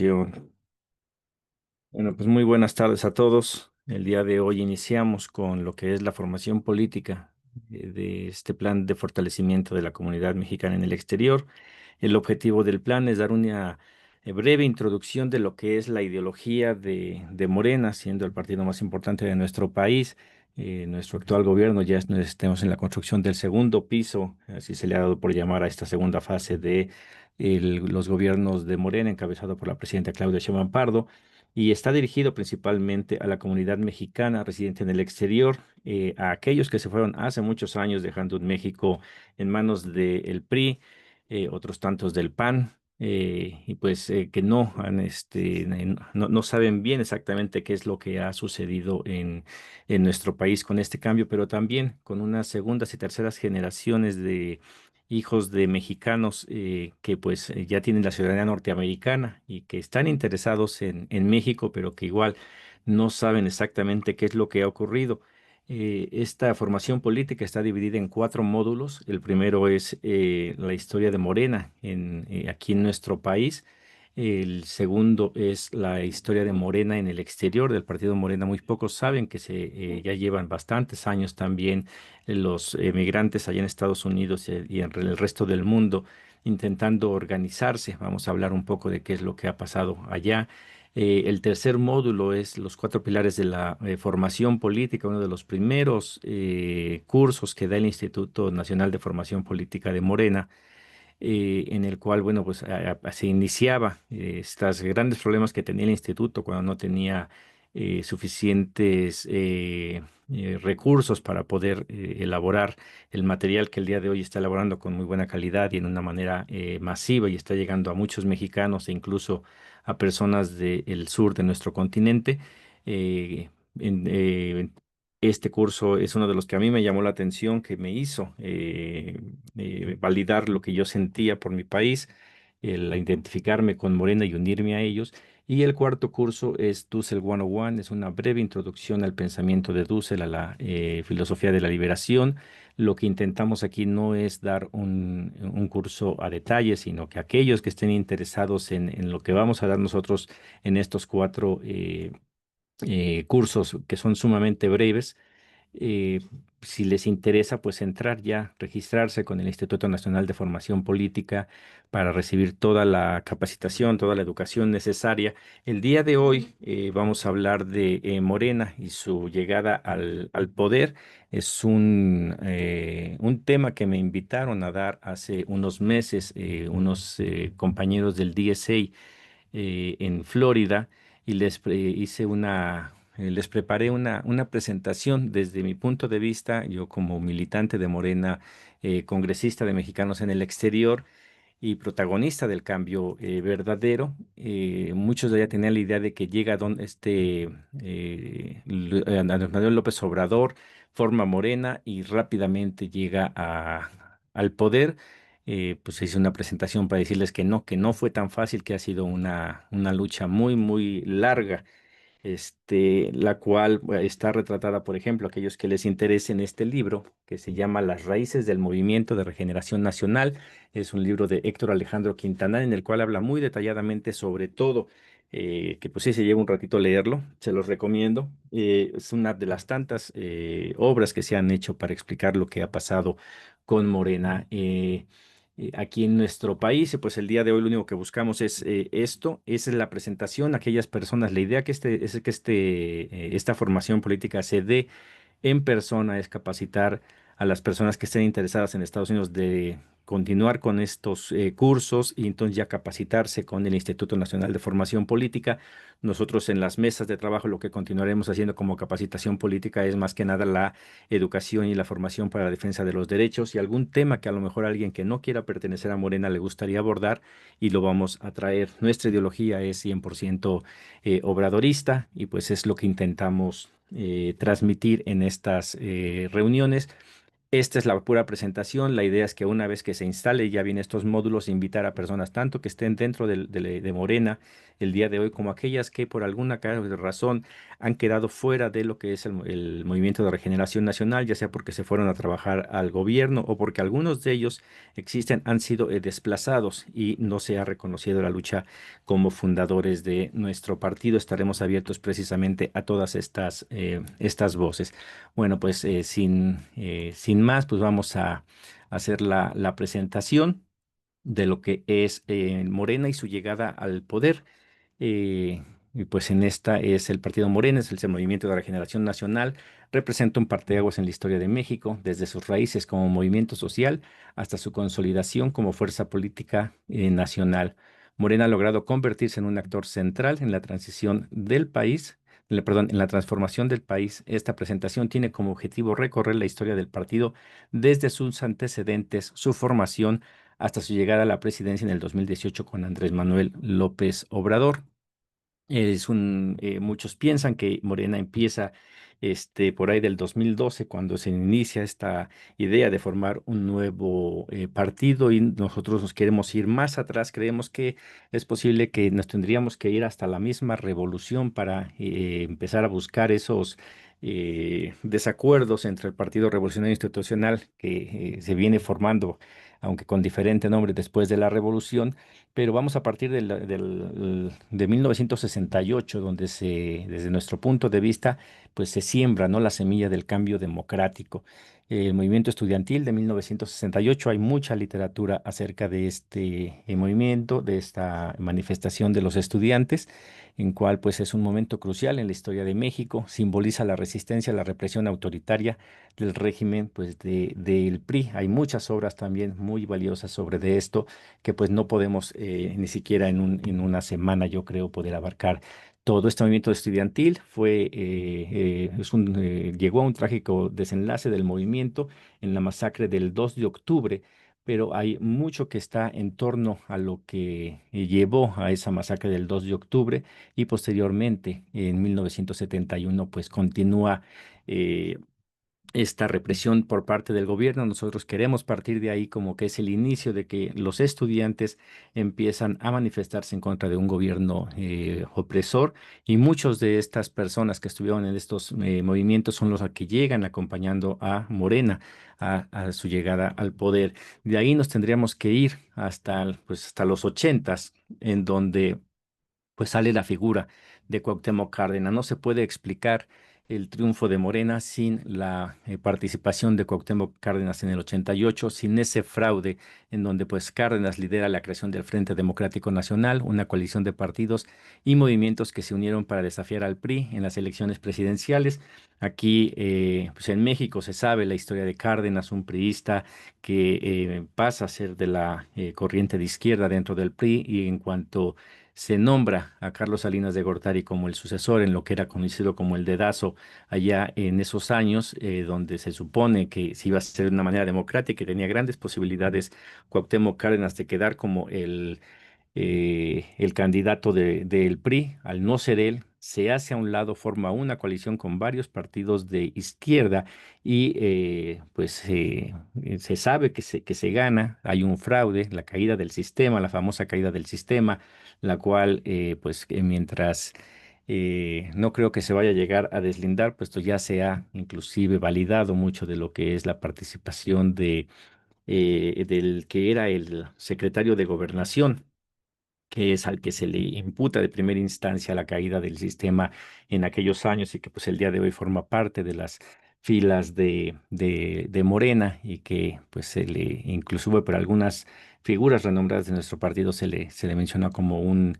Yo, bueno, pues muy buenas tardes a todos. El día de hoy iniciamos con lo que es la formación política de este plan de fortalecimiento de la comunidad mexicana en el exterior. El objetivo del plan es dar una breve introducción de lo que es la ideología de Morena, siendo el partido más importante de nuestro país. Nuestro actual gobierno ya estamos en la construcción del segundo piso, así se le ha dado por llamar a esta segunda fase de los gobiernos de Morena, encabezado por la presidenta Claudia Sheinbaum Pardo, y está dirigido principalmente a la comunidad mexicana residente en el exterior, a aquellos que se fueron hace muchos años dejando un México en manos del PRI, otros tantos del PAN, y pues que no han, no saben bien exactamente qué es lo que ha sucedido en nuestro país con este cambio, pero también con unas segundas y terceras generaciones de hijos de mexicanos que pues ya tienen la ciudadanía norteamericana y que están interesados en México, pero que igual no saben exactamente qué es lo que ha ocurrido. Esta formación política está dividida en cuatro módulos. El primero es la historia de Morena aquí en nuestro país. El segundo es la historia de Morena en el exterior del partido Morena. Muy pocos saben que ya llevan bastantes años también los migrantes allá en Estados Unidos y en el resto del mundo intentando organizarse. Vamos a hablar un poco de qué es lo que ha pasado allá. El tercer módulo es los cuatro pilares de la formación política, uno de los primeros cursos que da el Instituto Nacional de Formación Política de Morena, en el cual, bueno, pues se iniciaba estos grandes problemas que tenía el instituto cuando no tenía suficientes recursos para poder elaborar el material que el día de hoy está elaborando con muy buena calidad y en una manera masiva y está llegando a muchos mexicanos e incluso a personas del sur de nuestro continente. Eh, en- eh, este curso es uno de los que a mí me llamó la atención, que me hizo validar lo que yo sentía por mi país, el identificarme con Morena y unirme a ellos. Y el cuarto curso es Dussel 101, es una breve introducción al pensamiento de Dussel, a la filosofía de la liberación. Lo que intentamos aquí no es dar un curso a detalle, sino que aquellos que estén interesados en lo que vamos a dar nosotros en estos cuatro cursos que son sumamente breves, eh, si les interesa, pues entrar ya, registrarse con el Instituto Nacional de Formación Política para recibir toda la capacitación, toda la educación necesaria. El día de hoy vamos a hablar de Morena y su llegada al poder. Es un tema que me invitaron a dar hace unos meses unos compañeros del DSA en Florida y les preparé una presentación desde mi punto de vista, yo como militante de Morena, congresista de mexicanos en el exterior y protagonista del cambio verdadero. Muchos de allá tenían la idea de que llega Andrés Manuel López Obrador, forma Morena y rápidamente llega al poder. Pues hice una presentación para decirles que no fue tan fácil, que ha sido una lucha muy, muy larga, la cual está retratada, por ejemplo, aquellos que les interese en este libro, que se llama Las raíces del movimiento de regeneración nacional. Es un libro de Héctor Alejandro Quintanar, en el cual habla muy detalladamente sobre todo, que pues sí se lleva un ratito leerlo, se los recomiendo. Es una de las tantas obras que se han hecho para explicar lo que ha pasado con Morena. Aquí en nuestro país, pues el día de hoy lo único que buscamos es esto, esa es la presentación, aquellas personas, la idea que es que esta formación política se dé en persona, es capacitar a las personas que estén interesadas en Estados Unidos de continuar con estos cursos y entonces ya capacitarse con el Instituto Nacional de Formación Política. Nosotros en las mesas de trabajo lo que continuaremos haciendo como capacitación política es más que nada la educación y la formación para la defensa de los derechos y algún tema que a lo mejor alguien que no quiera pertenecer a Morena le gustaría abordar y lo vamos a traer. Nuestra ideología es 100% obradorista y pues es lo que intentamos transmitir en estas reuniones. Esta es la pura presentación. La idea es que una vez que se instale ya vienen estos módulos, invitar a personas tanto que estén dentro de Morena el día de hoy como aquellas que por alguna razón han quedado fuera de lo que es el Movimiento de Regeneración Nacional, ya sea porque se fueron a trabajar al gobierno o porque algunos de ellos existen, han sido desplazados y no se ha reconocido la lucha como fundadores de nuestro partido. Estaremos abiertos precisamente a todas estas voces. Bueno, pues sin más, pues vamos a hacer la presentación de lo que es Morena y su llegada al poder. Y pues en esta es el Partido Morena, es el Movimiento de Regeneración Nacional, representa un parteaguas en la historia de México, desde sus raíces como movimiento social hasta su consolidación como fuerza política nacional. Morena ha logrado convertirse en un actor central en la transición del país, perdón, en la transformación del país. Esta presentación tiene como objetivo recorrer la historia del partido desde sus antecedentes, su formación, hasta su llegada a la presidencia en el 2018 con Andrés Manuel López Obrador. Muchos piensan que Morena empieza por ahí del 2012, cuando se inicia esta idea de formar un nuevo partido y nosotros nos queremos ir más atrás. Creemos que es posible que nos tendríamos que ir hasta la misma revolución para empezar a buscar esos desacuerdos entre el Partido Revolucionario Institucional que se viene formando, aunque con diferente nombre después de la revolución, pero vamos a partir de 1968, donde desde nuestro punto de vista, pues se siembra, ¿no?, la semilla del cambio democrático. El movimiento estudiantil de 1968, hay mucha literatura acerca de este movimiento, de esta manifestación de los estudiantes, en cual pues es un momento crucial en la historia de México, simboliza la resistencia a la represión autoritaria del régimen pues del PRI. Hay muchas obras también muy valiosas sobre de esto que pues no podemos ni siquiera en una semana, yo creo, poder abarcar todo. Este movimiento estudiantil llegó a un trágico desenlace del movimiento en la masacre del 2 de octubre, pero hay mucho que está en torno a lo que llevó a esa masacre del 2 de octubre y posteriormente, en 1971, pues continúa eh, esta represión por parte del gobierno. Nosotros queremos partir de ahí como que es el inicio de que los estudiantes empiezan a manifestarse en contra de un gobierno opresor, y muchos de estas personas que estuvieron en estos movimientos son los que llegan acompañando a Morena a su llegada al poder. De ahí nos tendríamos que ir pues, hasta los ochentas, en donde pues sale la figura de Cuauhtémoc Cárdenas. No se puede explicar el triunfo de Morena sin la participación de Cuauhtémoc Cárdenas en el 88, sin ese fraude en donde pues Cárdenas lidera la creación del Frente Democrático Nacional, una coalición de partidos y movimientos que se unieron para desafiar al PRI en las elecciones presidenciales. Aquí pues en México se sabe la historia de Cárdenas, un priista que pasa a ser de la corriente de izquierda dentro del PRI, y en cuanto se nombra a Carlos Salinas de Gortari como el sucesor en lo que era conocido como el dedazo allá en esos años, donde se supone que se iba a hacer de una manera democrática y tenía grandes posibilidades Cuauhtémoc Cárdenas de quedar como el candidato del PRI. Al no ser él, se hace a un lado, forma una coalición con varios partidos de izquierda y se sabe que se gana. Hay un fraude, la caída del sistema, la famosa caída del sistema, la cual mientras no creo que se vaya a llegar a deslindar, puesto ya se ha inclusive validado mucho de lo que es la participación del que era el secretario de Gobernación, que es al que se le imputa de primera instancia la caída del sistema en aquellos años, y que pues el día de hoy forma parte de las filas de Morena, y que pues inclusive por algunas figuras renombradas de nuestro partido se le menciona como un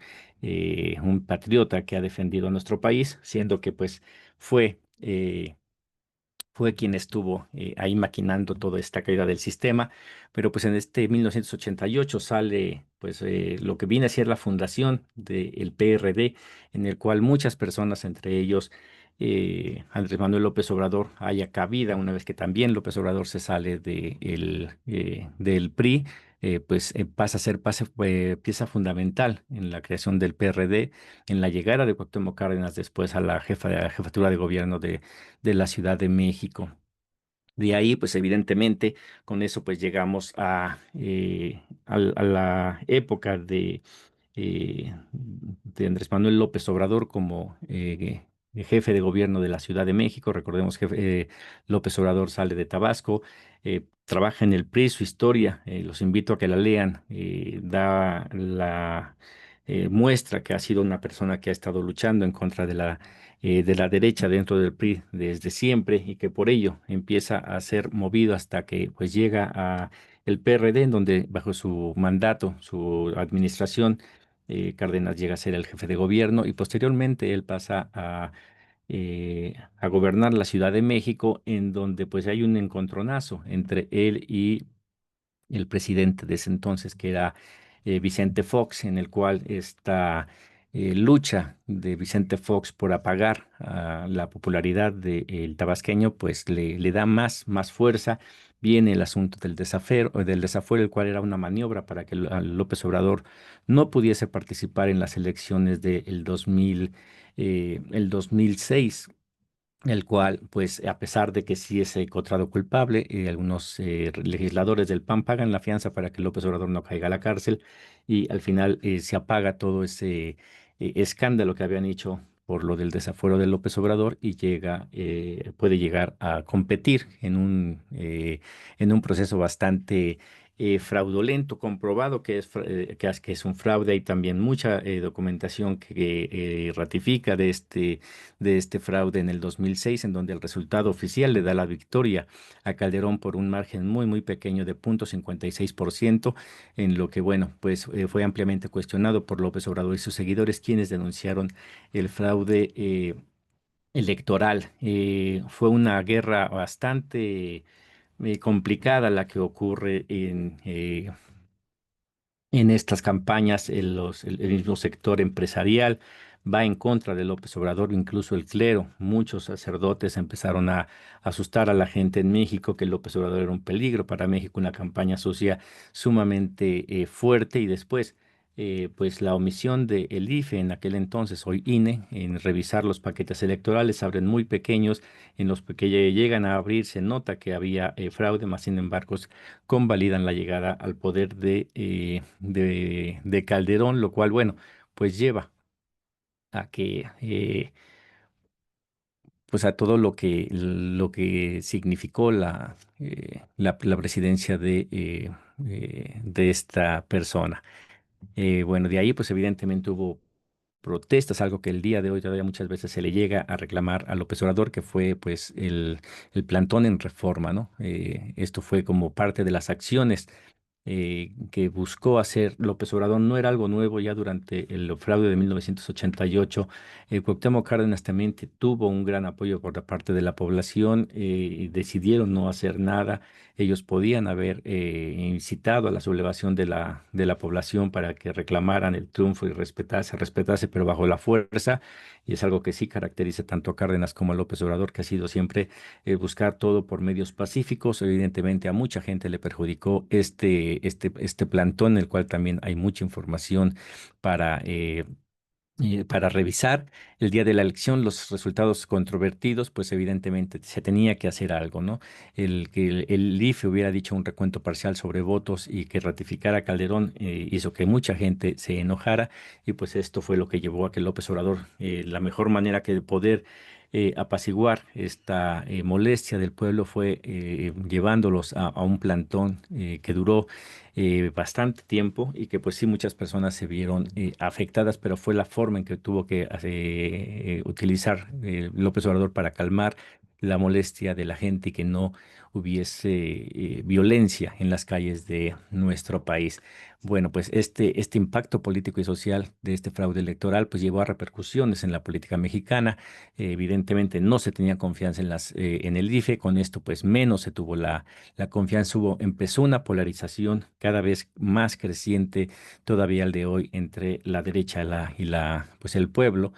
patriota que ha defendido a nuestro país, siendo que pues fue quien estuvo ahí maquinando toda esta caída del sistema. Pero pues en este 1988 sale pues lo que viene a ser la fundación del PRD, en el cual muchas personas, entre ellos Andrés Manuel López Obrador, haya cabida una vez que también López Obrador se sale del PRI. Pasa a ser pieza fundamental en la creación del PRD, en la llegada de Cuauhtémoc Cárdenas después a la jefatura de gobierno de la Ciudad de México. De ahí, pues evidentemente, con eso pues llegamos a la época de Andrés Manuel López Obrador como jefe de gobierno de la Ciudad de México. Recordemos que López Obrador sale de Tabasco, trabaja en el PRI, su historia, los invito a que la lean, da la muestra que ha sido una persona que ha estado luchando en contra de la derecha dentro del PRI desde siempre y que por ello empieza a ser movido hasta que pues llega a el PRD, en donde bajo su mandato, su administración, Cárdenas llega a ser el jefe de gobierno y posteriormente él pasa a gobernar la Ciudad de México, en donde pues hay un encontronazo entre él y el presidente de ese entonces, que era Vicente Fox, en el cual esta lucha de Vicente Fox por apagar la popularidad del tabasqueño, pues le da más fuerza. Viene el asunto del desafuero, el cual era una maniobra para que López Obrador no pudiese participar en las elecciones del 2006, el cual, pues, a pesar de que sí es encontrado culpable, algunos legisladores del PAN pagan la fianza para que López Obrador no caiga a la cárcel y al final se apaga todo ese escándalo que habían hecho por lo del desafuero de López Obrador y puede llegar a competir en un proceso bastante fraudulento, comprobado que es un fraude. Hay también mucha documentación que ratifica de este fraude en el 2006, en donde el resultado oficial le da la victoria a Calderón por un margen muy pequeño de 0,56%, en lo que, bueno, pues fue ampliamente cuestionado por López Obrador y sus seguidores, quienes denunciaron el fraude electoral. Fue una guerra bastante complicada la que ocurre en estas campañas. El mismo sector empresarial va en contra de López Obrador, incluso el clero. Muchos sacerdotes empezaron a asustar a la gente en México que López Obrador era un peligro para México, una campaña sucia sumamente fuerte. Y después, pues la omisión del IFE en aquel entonces, hoy INE, en revisar los paquetes electorales, abren muy pequeños, en los que llegan a abrir se nota que había fraude, más sin embargo convalidan la llegada al poder de Calderón, lo cual, bueno, pues lleva a que, pues a todo lo que significó la presidencia de esta persona. Bueno, de ahí, pues evidentemente hubo protestas, algo que el día de hoy todavía muchas veces se le llega a reclamar a López Obrador, que fue pues el plantón en Reforma, ¿no? Esto fue como parte de las acciones que buscó hacer López Obrador. No era algo nuevo. Ya durante el fraude de 1988, Cuauhtémoc Cárdenas también tuvo un gran apoyo por la parte de la población, y decidieron no hacer nada. Ellos podían haber incitado a la sublevación de la población para que reclamaran el triunfo y respetase, pero bajo la fuerza, y es algo que sí caracteriza tanto a Cárdenas como a López Obrador, que ha sido siempre buscar todo por medios pacíficos. Evidentemente a mucha gente le perjudicó este plantón, en el cual también hay mucha información para, eh, para revisar. El día de la elección, los resultados controvertidos, pues evidentemente se tenía que hacer algo, ¿no? El que el IFE hubiera dicho un recuento parcial sobre votos y que ratificara a Calderón hizo que mucha gente se enojara, y pues esto fue lo que llevó a que López Obrador, la mejor manera que de poder apaciguar esta molestia del pueblo fue llevándolos a un plantón que duró bastante tiempo, y que pues sí muchas personas se vieron afectadas, pero fue la forma en que tuvo que utilizar López Obrador para calmar la molestia de la gente y que no hubiese violencia en las calles de nuestro país. Bueno, pues este impacto político y social de este fraude electoral pues llevó a repercusiones en la política mexicana. Evidentemente no se tenía confianza en el IFE. Con esto pues menos se tuvo la confianza. Empezó una polarización cada vez más creciente todavía al de hoy entre la derecha pues el pueblo.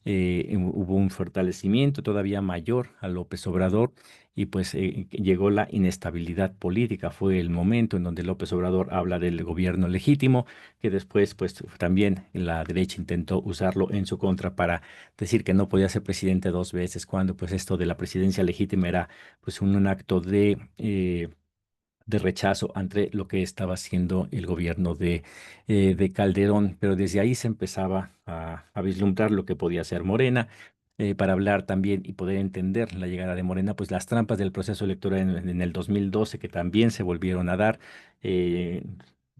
Hubo un fortalecimiento todavía mayor a López Obrador y pues llegó la inestabilidad política. Fue el momento en donde López Obrador habla del gobierno legítimo, que después pues también la derecha intentó usarlo en su contra para decir que no podía ser presidente dos veces, cuando pues esto de la presidencia legítima era pues un acto de rechazo ante lo que estaba haciendo el gobierno de Calderón, pero desde ahí se empezaba a vislumbrar lo que podía hacer Morena. Para hablar también y poder entender la llegada de Morena, pues las trampas del proceso electoral en el 2012 que también se volvieron a dar. eh,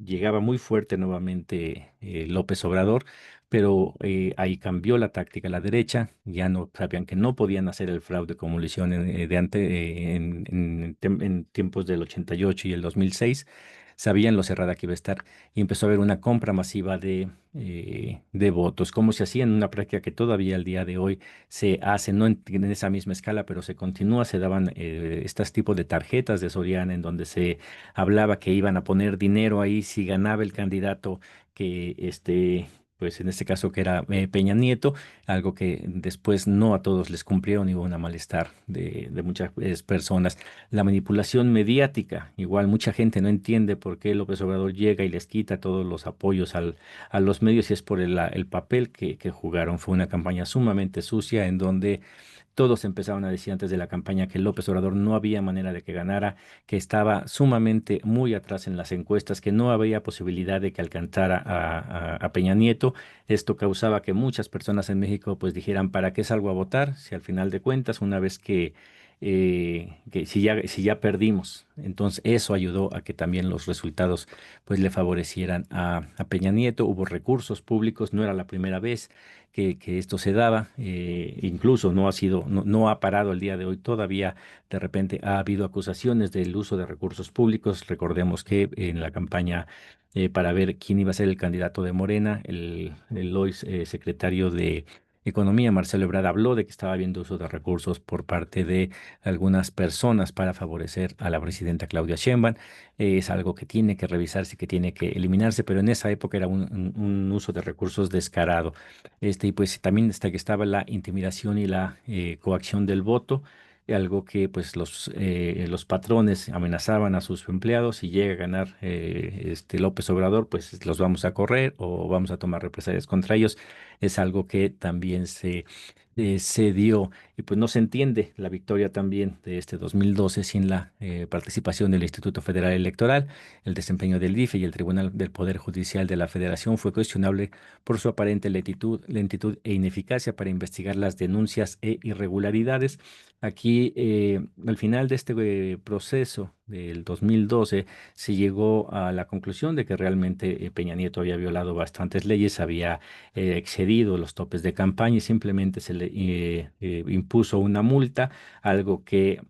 Llegaba muy fuerte nuevamente López Obrador, pero ahí cambió la táctica a la derecha, ya no sabían que no podían hacer el fraude como lo hicieron en tiempos del 88 y el 2006, sabían lo cerrada que iba a estar y empezó a haber una compra masiva de votos, como se hacía en una práctica que todavía al día de hoy se hace, no en esa misma escala, pero se continúa, se daban estos tipos de tarjetas de Soriana en donde se hablaba que iban a poner dinero ahí si ganaba el candidato que pues en este caso que era Peña Nieto, algo que después no a todos les cumplieron y hubo un malestar de muchas personas. La manipulación mediática, igual mucha gente no entiende por qué López Obrador llega y les quita todos los apoyos a los medios y es por el papel que jugaron. Fue una campaña sumamente sucia en donde todos empezaron a decir antes de la campaña que López Obrador no había manera de que ganara, que estaba sumamente muy atrás en las encuestas, que no había posibilidad de que alcanzara a Peña Nieto. Esto causaba que muchas personas en México pues dijeran, ¿para qué salgo a votar? Si al final de cuentas, una vez que si ya perdimos. Entonces eso ayudó a que también los resultados pues le favorecieran a Peña Nieto. Hubo recursos públicos, no era la primera vez que esto se daba, incluso no ha parado el día de hoy, todavía de repente ha habido acusaciones del uso de recursos públicos. Recordemos que en la campaña para ver quién iba a ser el candidato de Morena, el hoy secretario de Economía, Marcelo Ebrard, habló de que estaba habiendo uso de recursos por parte de algunas personas para favorecer a la presidenta Claudia Sheinbaum. Es algo que tiene que revisarse, que tiene que eliminarse, pero en esa época era un uso de recursos descarado. Y pues también hasta que estaba la intimidación y la coacción del voto, algo que pues los patrones amenazaban a sus empleados: si llega a ganar López Obrador, pues los vamos a correr o vamos a tomar represalias contra ellos. Es algo que también se dio y pues no se entiende la victoria también de este 2012 sin la participación del Instituto Federal Electoral. El desempeño del IFE y el Tribunal del Poder Judicial de la Federación fue cuestionable por su aparente lentitud e ineficacia para investigar las denuncias e irregularidades. Aquí, al final de este proceso del 2012, se llegó a la conclusión de que realmente Peña Nieto había violado bastantes leyes, había excedido los topes de campaña y simplemente se le impuso una multa, algo que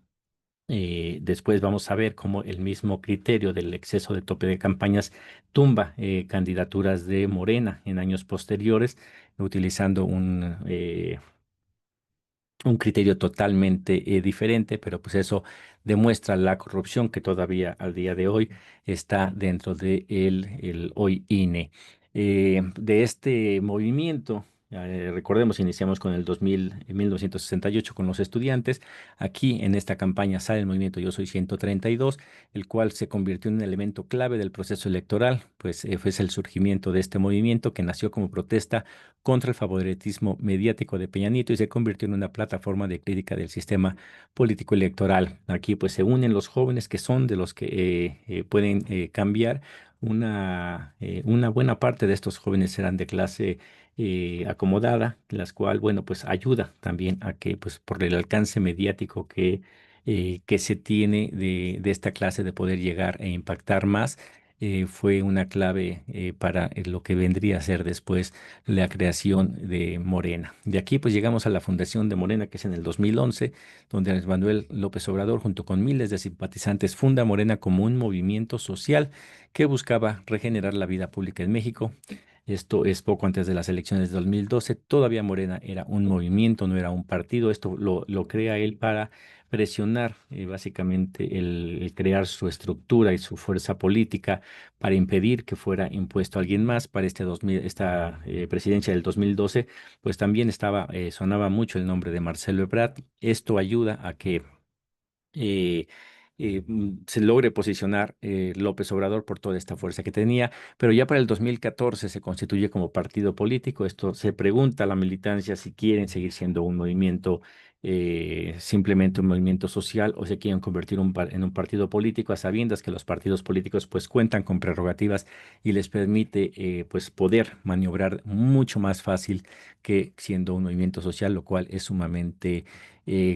después vamos a ver cómo el mismo criterio del exceso de tope de campañas tumba candidaturas de Morena en años posteriores, utilizando un criterio totalmente diferente, pero pues eso demuestra la corrupción que todavía al día de hoy está dentro de el hoy INE. De este movimiento, recordemos, iniciamos con el 2000, en 1968 con los estudiantes. Aquí en esta campaña sale el movimiento Yo Soy 132, el cual se convirtió en un elemento clave del proceso electoral, pues fue el surgimiento de este movimiento que nació como protesta contra el favoritismo mediático de Peña Nieto y se convirtió en una plataforma de crítica del sistema político electoral. Aquí pues se unen los jóvenes que son de los que pueden cambiar. Una buena parte de estos jóvenes serán de clase acomodada, las cual, bueno, pues ayuda también a que, pues por el alcance mediático que se tiene de esta clase de poder llegar e impactar más, fue una clave para lo que vendría a ser después la creación de Morena. De aquí pues llegamos a la fundación de Morena, que es en el 2011, donde Andrés Manuel López Obrador, junto con miles de simpatizantes, funda Morena como un movimiento social que buscaba regenerar la vida pública en México. Esto es poco antes de las elecciones de 2012. Todavía Morena era un movimiento, no era un partido. Esto lo crea él para presionar básicamente el crear su estructura y su fuerza política para impedir que fuera impuesto alguien más para esta presidencia del 2012, pues también sonaba mucho el nombre de Marcelo Ebrard. Esto ayuda a que eh, se logre posicionar López Obrador por toda esta fuerza que tenía, pero ya para el 2014 se constituye como partido político. Esto se pregunta a la militancia si quieren seguir siendo un movimiento, simplemente un movimiento social, o se quieren convertir en un partido político, a sabiendas que los partidos políticos pues cuentan con prerrogativas y les permite pues poder maniobrar mucho más fácil que siendo un movimiento social, lo cual es sumamente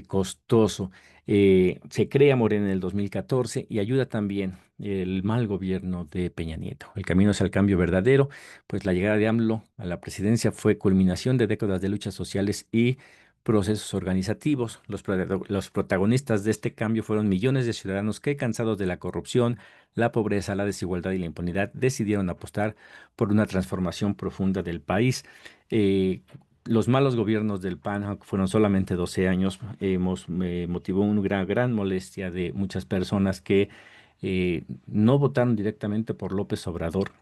costoso. Se crea Morena en el 2014 y ayuda también el mal gobierno de Peña Nieto. El camino hacia el cambio verdadero, pues la llegada de AMLO a la presidencia fue culminación de décadas de luchas sociales y procesos organizativos. Los protagonistas de este cambio fueron millones de ciudadanos que, cansados de la corrupción, la pobreza, la desigualdad y la impunidad, decidieron apostar por una transformación profunda del país. Eh, los malos gobiernos del PAN, aunque fueron solamente 12 años, motivó una gran molestia de muchas personas que no votaron directamente por López Obrador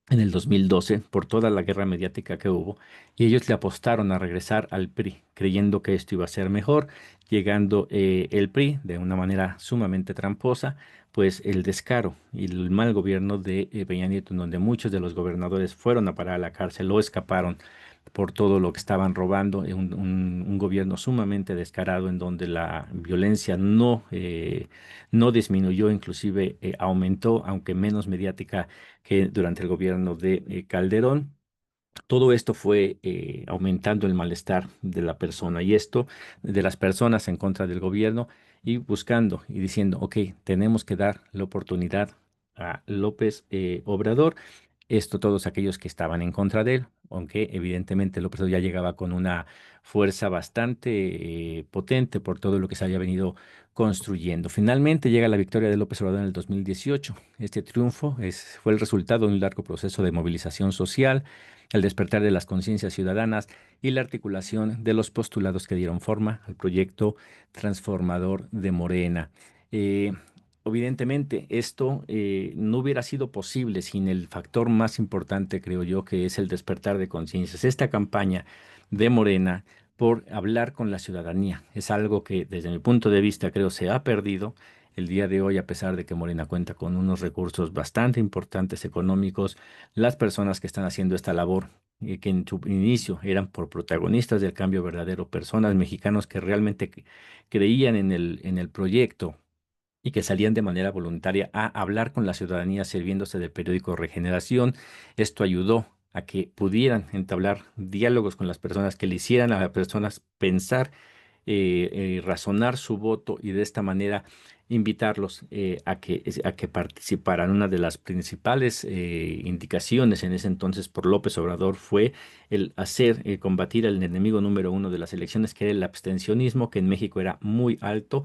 en el 2012 por toda la guerra mediática que hubo, y ellos le apostaron a regresar al PRI, creyendo que esto iba a ser mejor, llegando el PRI de una manera sumamente tramposa, pues el descaro y el mal gobierno de Peña Nieto, en donde muchos de los gobernadores fueron a parar a la cárcel o escaparon por todo lo que estaban robando, un gobierno sumamente descarado en donde la violencia no disminuyó, inclusive aumentó, aunque menos mediática que durante el gobierno de Calderón. Todo esto fue aumentando el malestar de la persona y esto de las personas en contra del gobierno, y buscando y diciendo, ok, tenemos que dar la oportunidad a López Obrador. Esto todos aquellos que estaban en contra de él, aunque evidentemente López Obrador ya llegaba con una fuerza bastante potente por todo lo que se había venido construyendo. Finalmente llega la victoria de López Obrador en el 2018. Este triunfo fue el resultado de un largo proceso de movilización social, el despertar de las conciencias ciudadanas y la articulación de los postulados que dieron forma al proyecto transformador de Morena. Eh, Evidentemente, esto no hubiera sido posible sin el factor más importante, creo yo, que es el despertar de conciencias. Esta campaña de Morena por hablar con la ciudadanía es algo que, desde mi punto de vista, creo se ha perdido el día de hoy, a pesar de que Morena cuenta con unos recursos bastante importantes económicos. Las personas que están haciendo esta labor, que en su inicio eran por protagonistas del cambio verdadero, personas mexicanos que realmente creían en el proyecto y que salían de manera voluntaria a hablar con la ciudadanía sirviéndose del periódico Regeneración. Esto ayudó a que pudieran entablar diálogos con las personas, que le hicieran a las personas pensar, razonar su voto, y de esta manera invitarlos a que participaran. Una de las principales indicaciones en ese entonces por López Obrador fue combatir al enemigo número uno de las elecciones, que era el abstencionismo, que en México era muy alto.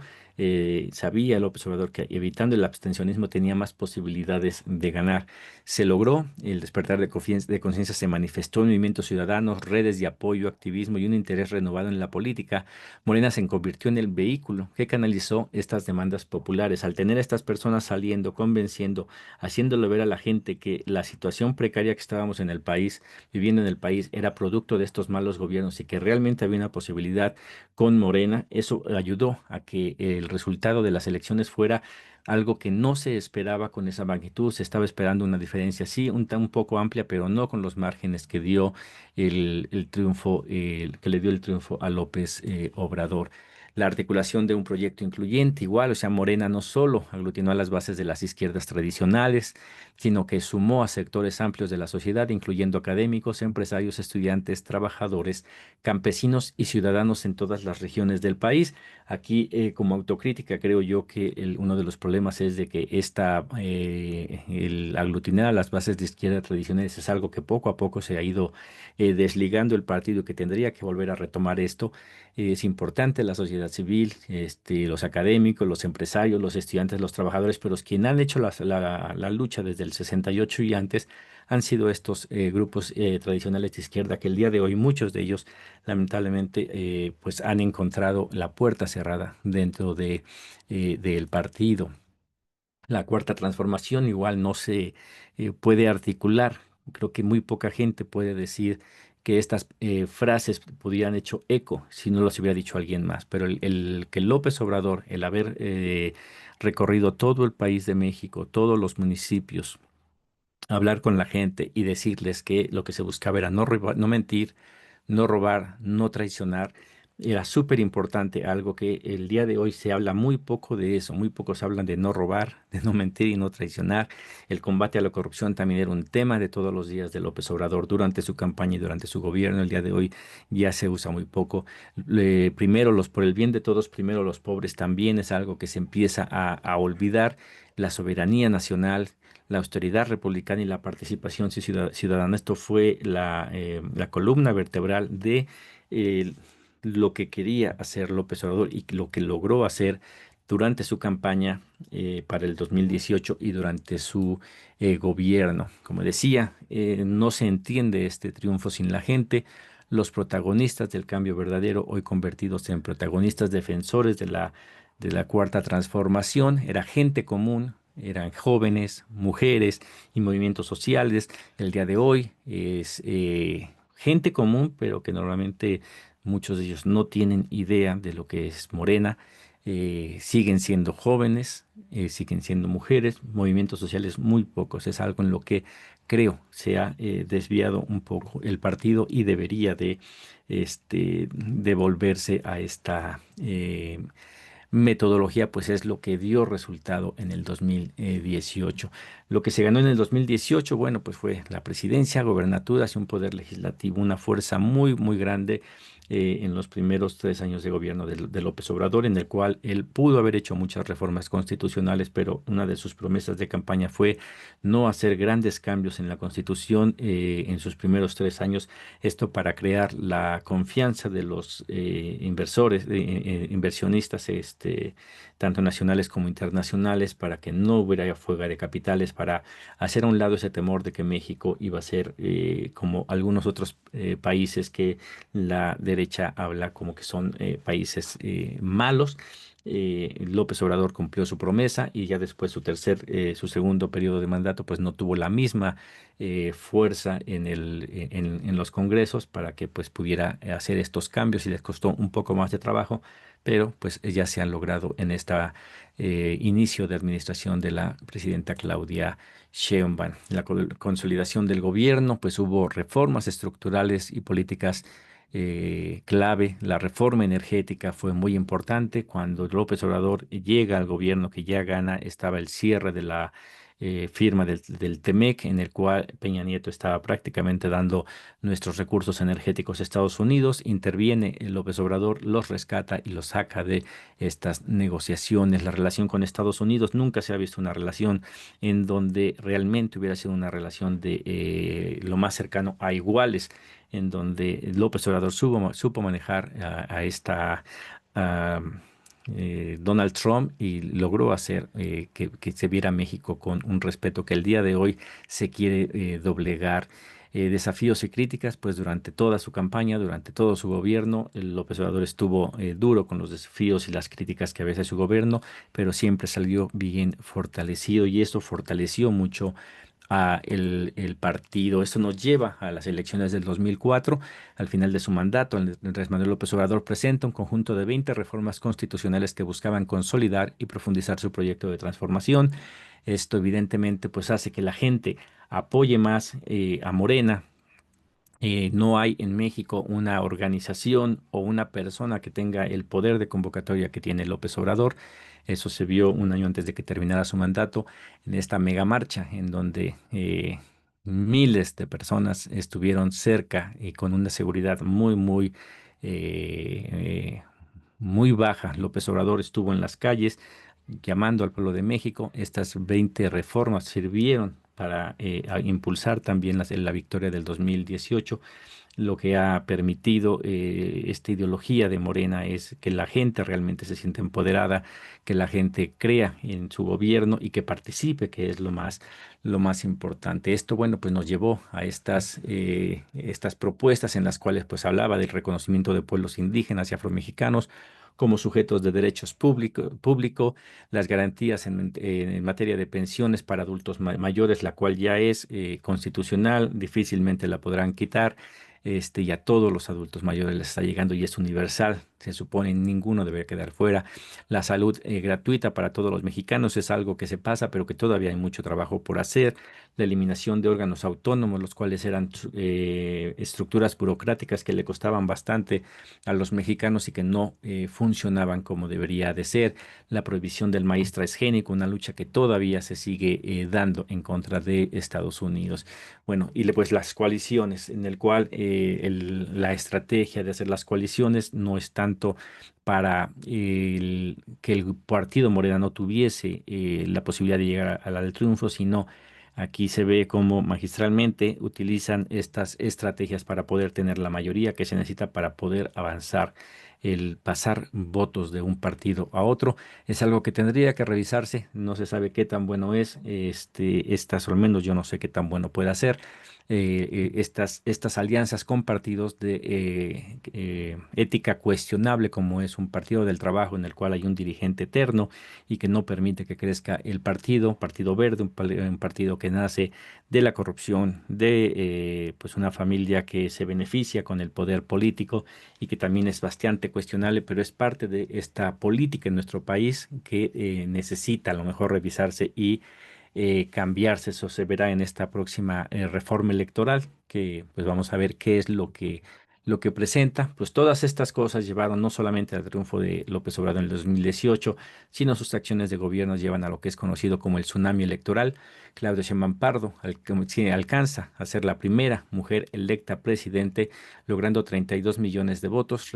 Sabía López Obrador que evitando el abstencionismo tenía más posibilidades de ganar. Se logró el despertar de conciencia, se manifestó en movimientos ciudadanos, redes de apoyo, activismo y un interés renovado en la política. Morena se convirtió en el vehículo que canalizó estas demandas populares. Al tener a estas personas saliendo, convenciendo, haciéndole ver a la gente que la situación precaria que estábamos en el país, viviendo en el país, era producto de estos malos gobiernos y que realmente había una posibilidad con Morena, eso ayudó a que el resultado de las elecciones fuera algo que no se esperaba con esa magnitud. Se estaba esperando una diferencia, sí, un poco amplia, pero no con los márgenes que dio el triunfo, que le dio el triunfo a López Obrador. La articulación de un proyecto incluyente, igual, o sea, Morena no solo aglutinó a las bases de las izquierdas tradicionales, sino que sumó a sectores amplios de la sociedad, incluyendo académicos, empresarios, estudiantes, trabajadores, campesinos y ciudadanos en todas las regiones del país. Aquí, como autocrítica, creo yo que uno de los problemas es de que el aglutinar a las bases de izquierda tradicionales es algo que poco a poco se ha ido desligando el partido, que tendría que volver a retomar esto. Es importante la sociedad civil, los académicos, los empresarios, los estudiantes, los trabajadores, pero quienes han hecho la lucha desde el 68 y antes han sido estos grupos tradicionales de izquierda que el día de hoy muchos de ellos lamentablemente pues han encontrado la puerta cerrada dentro del partido. La cuarta transformación igual no se puede articular. Creo que muy poca gente puede decir que estas frases pudieran hecho eco si no los hubiera dicho alguien más. Pero el que López Obrador, el haber recorrido todo el país de México, todos los municipios, hablar con la gente y decirles que lo que se buscaba era no mentir, no robar, no traicionar. Era súper importante, algo que el día de hoy se habla muy poco de eso, muy pocos hablan de no robar, de no mentir y no traicionar. El combate a la corrupción también era un tema de todos los días de López Obrador durante su campaña y durante su gobierno. El día de hoy ya se usa muy poco. Primero por el bien de todos, primero los pobres también es algo que se empieza a olvidar. La soberanía nacional, la austeridad republicana y la participación ciudadana. Esto fue la columna vertebral de eh, lo que quería hacer López Obrador y lo que logró hacer durante su campaña para el 2018 y durante su gobierno. Como decía, no se entiende este triunfo sin la gente. Los protagonistas del cambio verdadero, hoy convertidos en protagonistas defensores de la cuarta transformación, era gente común, eran jóvenes, mujeres y movimientos sociales. El día de hoy es gente común, pero que normalmente muchos de ellos no tienen idea de lo que es Morena. Siguen siendo jóvenes, siguen siendo mujeres, movimientos sociales muy pocos. Es algo en lo que creo se ha desviado un poco el partido y debería de devolverse a esta metodología, pues es lo que dio resultado en el 2018. Lo que se ganó en el 2018, bueno, pues fue la presidencia, gobernaturas y un poder legislativo, una fuerza muy, muy grande en los primeros 3 años de gobierno de López Obrador, en el cual él pudo haber hecho muchas reformas constitucionales, pero una de sus promesas de campaña fue no hacer grandes cambios en la Constitución en sus primeros 3 años, esto para crear la confianza de los inversores, inversionistas, tanto nacionales como internacionales, para que no hubiera fuga de capitales, para hacer a un lado ese temor de que México iba a ser como algunos otros países que la derecha habla como que son países malos. López Obrador cumplió su promesa y ya después su segundo periodo de mandato, pues no tuvo la misma fuerza en los congresos para que pues pudiera hacer estos cambios y les costó un poco más de trabajo, pero pues ya se han logrado en esta inicio de administración de la presidenta Claudia Sheinbaum. La consolidación del gobierno, pues hubo reformas estructurales y políticas clave. La reforma energética fue muy importante. Cuando López Obrador llega al gobierno que ya gana, estaba el cierre de la firma del TEMEC, en el cual Peña Nieto estaba prácticamente dando nuestros recursos energéticos a Estados Unidos. Interviene López Obrador, los rescata y los saca de estas negociaciones. La relación con Estados Unidos nunca se ha visto una relación en donde realmente hubiera sido una relación de lo más cercano a iguales, en donde López Obrador supo manejar a esta a, Donald Trump y logró hacer que se viera México con un respeto que el día de hoy se quiere doblegar. Desafíos y críticas, pues durante toda su campaña, durante todo su gobierno, el López Obrador estuvo duro con los desafíos y las críticas que a veces su gobierno, pero siempre salió bien fortalecido y esto fortaleció mucho a el partido. Esto nos lleva a las elecciones del 2004. Al final de su mandato, Andrés Manuel López Obrador presenta un conjunto de 20 reformas constitucionales que buscaban consolidar y profundizar su proyecto de transformación. Esto evidentemente pues hace que la gente apoye más a Morena. No hay en México una organización o una persona que tenga el poder de convocatoria que tiene López Obrador. Eso se vio un año antes de que terminara su mandato en esta mega marcha en donde miles de personas estuvieron cerca y con una seguridad muy, muy, muy baja. López Obrador estuvo en las calles llamando al pueblo de México. Estas 20 reformas sirvieron para impulsar también la victoria del 2018. lo que ha permitido esta ideología de Morena es que la gente realmente se siente empoderada, que la gente crea en su gobierno y que participe, que es lo más importante. Esto, bueno, pues nos llevó a estas propuestas en las cuales pues hablaba del reconocimiento de pueblos indígenas y afromexicanos como sujetos de derechos público, las garantías en materia de pensiones para adultos mayores, la cual ya es constitucional, difícilmente la podrán quitar. Y a todos los adultos mayores les está llegando y es universal. Se supone ninguno debe quedar fuera. La salud gratuita para todos los mexicanos es algo que se pasa, pero que todavía hay mucho trabajo por hacer. La eliminación de órganos autónomos, los cuales eran estructuras burocráticas que le costaban bastante a los mexicanos y que no funcionaban como debería de ser. La prohibición del maíz transgénico, una lucha que todavía se sigue dando en contra de Estados Unidos. Bueno, pues las coaliciones, en el cual la estrategia de hacer las coaliciones no es tanto para que el partido Morena no tuviese la posibilidad de llegar a la del triunfo, sino aquí se ve cómo magistralmente utilizan estas estrategias para poder tener la mayoría que se necesita para poder avanzar. El pasar votos de un partido a otro es algo que tendría que revisarse. No se sabe qué tan bueno es. Estas, o al menos yo no sé qué tan bueno puede ser. Estas alianzas con partidos de ética cuestionable, como es un partido del trabajo en el cual hay un dirigente eterno y que no permite que crezca el partido, Partido Verde, un partido que nace de la corrupción, de pues una familia que se beneficia con el poder político y que también es bastante cuestionable, pero es parte de esta política en nuestro país que necesita a lo mejor revisarse y cambiarse. Eso se verá en esta próxima reforma electoral, que pues vamos a ver qué es lo que presenta. Pues todas estas cosas llevaron no solamente al triunfo de López Obrador en el 2018, sino sus acciones de gobierno llevan a lo que es conocido como el tsunami electoral. Claudia Sheinbaum Pardo sí, alcanza a ser la primera mujer electa presidente, logrando 32 millones de votos,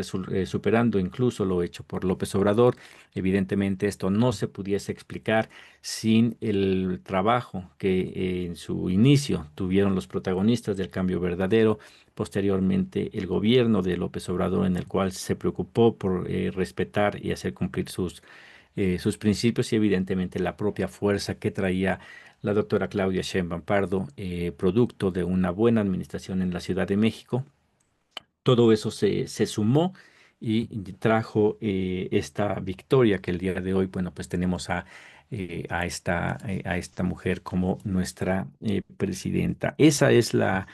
superando incluso lo hecho por López Obrador. Evidentemente esto no se pudiese explicar sin el trabajo que en su inicio tuvieron los protagonistas del cambio verdadero, posteriormente el gobierno de López Obrador, en el cual se preocupó por respetar y hacer cumplir sus principios, y evidentemente la propia fuerza que traía la doctora Claudia Sheinbaum Pardo, producto de una buena administración en la Ciudad de México. Todo eso se sumó y trajo esta victoria que el día de hoy, bueno, pues tenemos a esta mujer como nuestra presidenta. Esa es la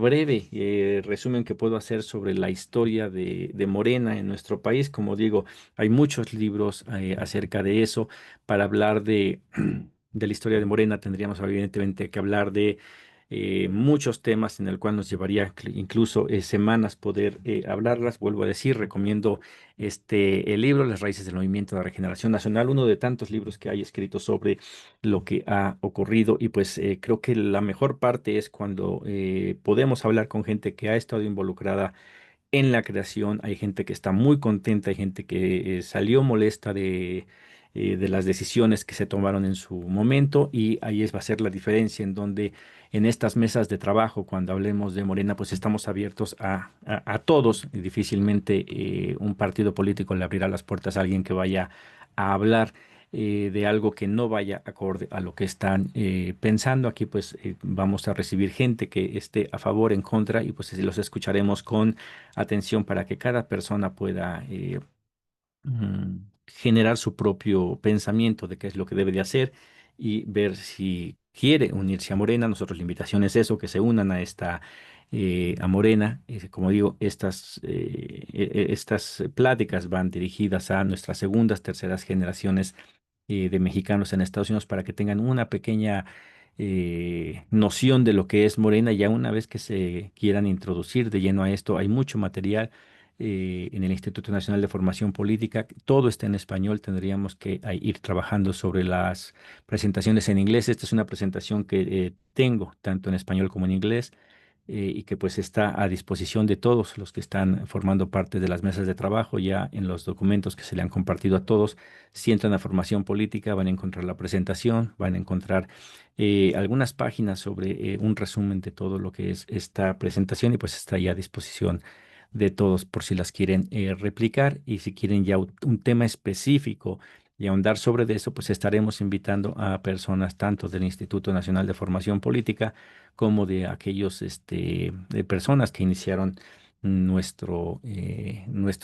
breve resumen que puedo hacer sobre la historia de Morena en nuestro país. Como digo, hay muchos libros acerca de eso. Para hablar de la historia de Morena tendríamos evidentemente que hablar de muchos temas en el cual nos llevaría incluso semanas poder hablarlas. Vuelvo a decir, recomiendo el libro, Las raíces del movimiento de regeneración nacional, uno de tantos libros que hay escritos sobre lo que ha ocurrido. Y pues creo que la mejor parte es cuando podemos hablar con gente que ha estado involucrada en la creación. Hay gente que está muy contenta, hay gente que salió molesta de las decisiones que se tomaron en su momento, y ahí va a ser la diferencia en donde en estas mesas de trabajo, cuando hablemos de Morena, pues estamos abiertos a todos. Y difícilmente un partido político le abrirá las puertas a alguien que vaya a hablar de algo que no vaya acorde a lo que están pensando. Aquí pues vamos a recibir gente que esté a favor, en contra, y pues los escucharemos con atención para que cada persona pueda generar su propio pensamiento de qué es lo que debe de hacer y ver si quiere unirse a Morena. Nosotros la invitación es eso, que se unan a a Morena. Como digo, estas pláticas van dirigidas a nuestras segundas, terceras generaciones de mexicanos en Estados Unidos para que tengan una pequeña noción de lo que es Morena. Ya una vez que se quieran introducir de lleno a esto, hay mucho material en el Instituto Nacional de Formación Política. Todo está en español. Tendríamos que ir trabajando sobre las presentaciones en inglés. Esta es una presentación que tengo tanto en español como en inglés. y que pues está a disposición de todos los que están formando parte de las mesas de trabajo. Ya en los documentos que se le han compartido a todos, si entran a formación política, van a encontrar la presentación, van a encontrar algunas páginas sobre un resumen de todo lo que es esta presentación y pues está ya a disposición de todos por si las quieren replicar y si quieren ya un tema específico y ahondar sobre de eso, pues estaremos invitando a personas tanto del Instituto Nacional de Formación Política como de aquellos, de personas que iniciaron nuestro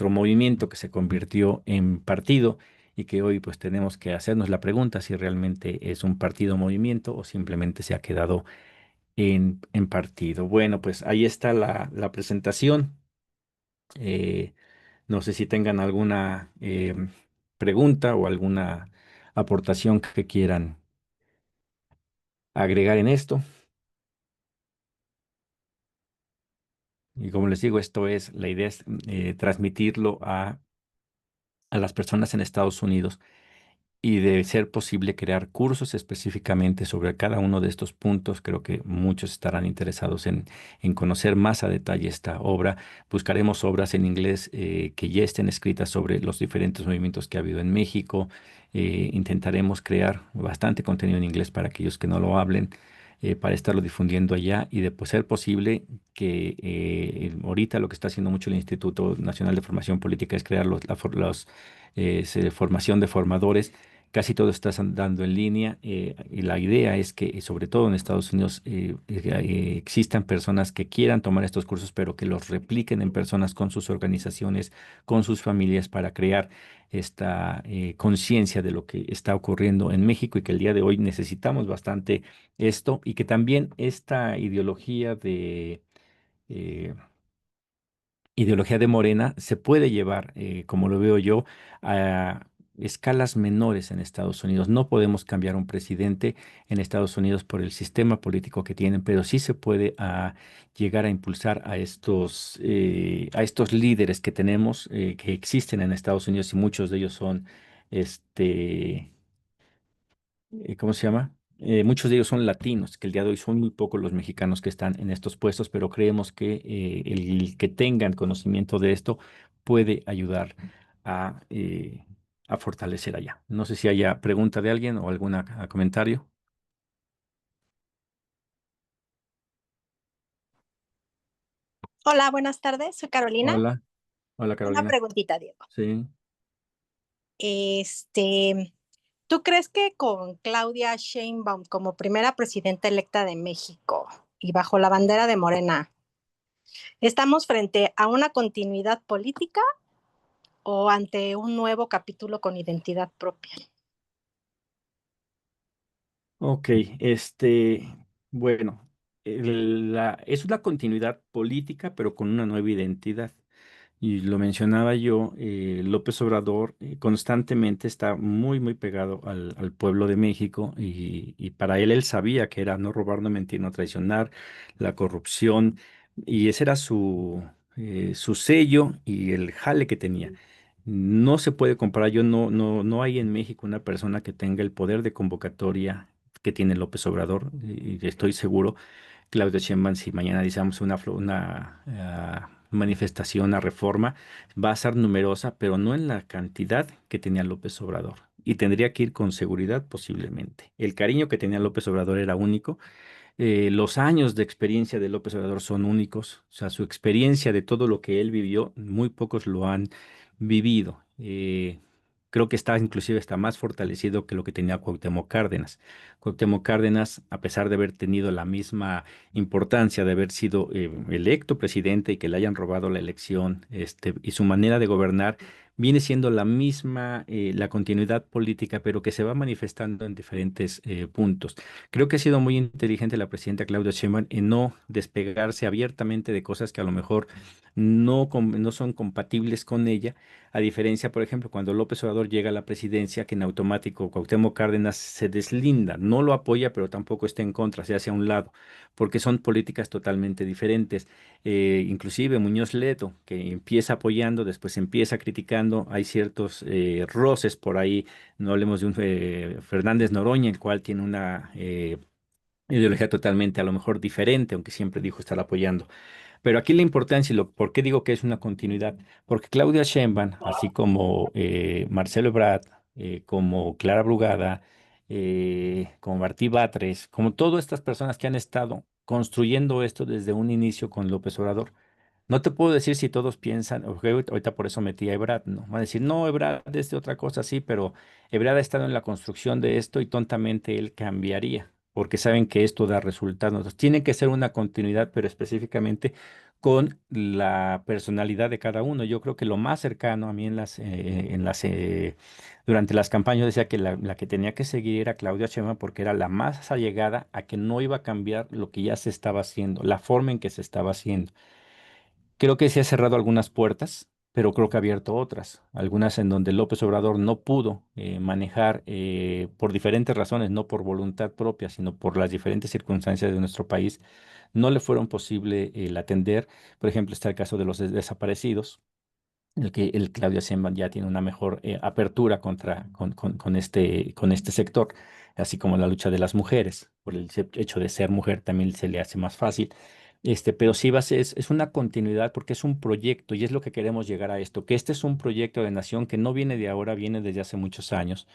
movimiento que se convirtió en partido y que hoy pues tenemos que hacernos la pregunta si realmente es un partido o movimiento o simplemente se ha quedado en partido. Bueno, pues ahí está la presentación. Eh, no sé si tengan alguna pregunta o alguna aportación que quieran agregar en esto. Y como les digo, la idea es transmitirlo a las personas en Estados Unidos y de ser posible crear cursos específicamente sobre cada uno de estos puntos. Creo que muchos estarán interesados en conocer más a detalle esta obra. Buscaremos obras en inglés que ya estén escritas sobre los diferentes movimientos que ha habido en México. Intentaremos crear bastante contenido en inglés para aquellos que no lo hablen. Para estarlo difundiendo allá y de pues, ser posible que ahorita lo que está haciendo mucho el Instituto Nacional de Formación Política es crear formación de formadores. Casi todo está dando en línea y la idea es que, sobre todo en Estados Unidos, existan personas que quieran tomar estos cursos, pero que los repliquen en personas con sus organizaciones, con sus familias, para crear esta conciencia de lo que está ocurriendo en México y que el día de hoy necesitamos bastante esto y que también esta eh, ideología de Morena se puede llevar, como lo veo yo, a escalas menores en Estados Unidos. No podemos cambiar un presidente en Estados Unidos por el sistema político que tienen, pero sí se puede llegar a impulsar a estos líderes que tenemos, que existen en Estados Unidos y muchos de ellos son, este, ¿cómo se llama? Muchos de ellos son latinos, que el día de hoy son muy pocos los mexicanos que están en estos puestos, pero creemos que el que tengan conocimiento de esto puede ayudar a, eh, a fortalecer allá. No sé si haya pregunta de alguien o algún comentario. Hola, buenas tardes, soy Carolina. Hola, hola Una Carolina. preguntita, Diego. Sí. Este, ¿Tú crees que con Claudia Sheinbaum como primera presidenta electa de México y bajo la bandera de Morena, estamos frente a una continuidad política o ante un nuevo capítulo con identidad propia? Ok, bueno, es una continuidad política, pero con una nueva identidad. Y lo mencionaba yo, López Obrador constantemente está muy, muy pegado al pueblo de México y para él sabía que era no robar, no mentir, no traicionar, la corrupción, y ese era su sello y el jale que tenía. No se puede comparar, no hay en México una persona que tenga el poder de convocatoria que tiene López Obrador, y estoy seguro. Claudio Sheinbaum, si mañana deseamos una manifestación, una reforma, va a ser numerosa, pero no en la cantidad que tenía López Obrador. Y tendría que ir con seguridad posiblemente. El cariño que tenía López Obrador era único. Los años de experiencia de López Obrador son únicos, o sea, su experiencia de todo lo que él vivió, muy pocos lo han vivido. Creo que está más fortalecido que lo que tenía Cuauhtémoc Cárdenas. Cuauhtémoc Cárdenas, a pesar de haber tenido la misma importancia de haber sido electo presidente y que le hayan robado la elección, y su manera de gobernar viene siendo la misma, la continuidad política, pero que se va manifestando en diferentes puntos. Creo que ha sido muy inteligente la presidenta Claudia Sheinbaum en no despegarse abiertamente de cosas que a lo mejor no son compatibles con ella, a diferencia, por ejemplo, cuando López Obrador llega a la presidencia, que en automático Cuauhtémoc Cárdenas se deslinda, no lo apoya, pero tampoco está en contra, se hace a un lado, porque son políticas totalmente diferentes. Inclusive Muñoz Ledo, que empieza apoyando, después empieza criticando, hay ciertos roces por ahí. No hablemos de un Fernández Noroña, el cual tiene una ideología totalmente, a lo mejor diferente, aunque siempre dijo estar apoyando. Pero aquí la importancia y por qué digo que es una continuidad, porque Claudia Sheinbaum, así como Marcelo Ebrard, como Clara Brugada, como Martí Batres, como todas estas personas que han estado construyendo esto desde un inicio con López Obrador, no te puedo decir si todos piensan, ok, ahorita por eso metí a Ebrard, ¿no? Van a decir, no, Ebrard es de otra cosa, sí, pero Ebrard ha estado en la construcción de esto y tontamente él cambiaría, porque saben que esto da resultados. Entonces, tiene que ser una continuidad, pero específicamente con la personalidad de cada uno. Yo creo que lo más cercano a mí durante las campañas decía que la que tenía que seguir era Claudia Sheinbaum porque era la más allegada a que no iba a cambiar lo que ya se estaba haciendo, la forma en que se estaba haciendo. Creo que se ha cerrado algunas puertas, pero creo que ha abierto otras, algunas en donde López Obrador no pudo manejar por diferentes razones, no por voluntad propia, sino por las diferentes circunstancias de nuestro país, no le fueron posible el atender. Por ejemplo, está el caso de los desaparecidos, el que el Claudia Sheinbaum ya tiene una mejor apertura con este sector, así como la lucha de las mujeres, por el hecho de ser mujer también se le hace más fácil. Pero sí es una continuidad porque es un proyecto y es lo que queremos llegar a esto, que este es un proyecto de nación que no viene de ahora, viene desde hace muchos años,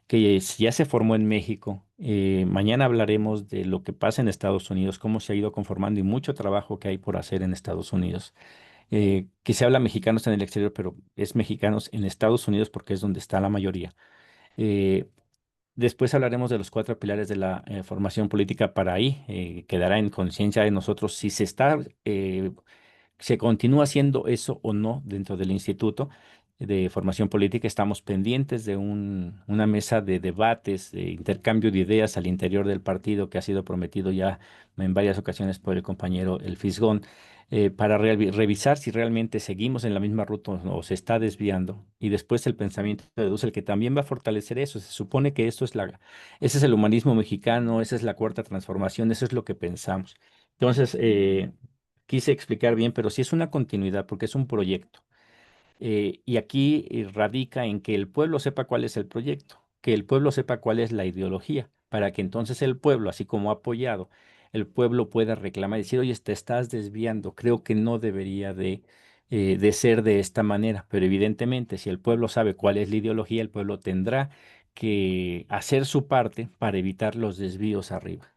que ya se formó en México. Mañana hablaremos de lo que pasa en Estados Unidos, cómo se ha ido conformando y mucho trabajo que hay por hacer en Estados Unidos, que se habla mexicanos en el exterior, pero es mexicanos en Estados Unidos porque es donde está la mayoría. Eh, Después hablaremos de los cuatro pilares de la formación política para ahí. Quedará en conciencia de nosotros si se continúa haciendo eso o no dentro del Instituto de Formación Política. Estamos pendientes de una mesa de debates, de intercambio de ideas al interior del partido que ha sido prometido ya en varias ocasiones por el compañero El Fisgón, para revisar si realmente seguimos en la misma ruta o se está desviando. Y después el pensamiento de Dussel, que también va a fortalecer eso. Se supone que ese es el humanismo mexicano, esa es la cuarta transformación, eso es lo que pensamos. Entonces, quise explicar bien, pero sí es una continuidad porque es un proyecto. Y aquí radica en que el pueblo sepa cuál es el proyecto, que el pueblo sepa cuál es la ideología, para que entonces el pueblo, así como ha apoyado, el pueblo pueda reclamar y decir, oye, te estás desviando, creo que no debería de ser de esta manera, pero evidentemente si el pueblo sabe cuál es la ideología, el pueblo tendrá que hacer su parte para evitar los desvíos arriba.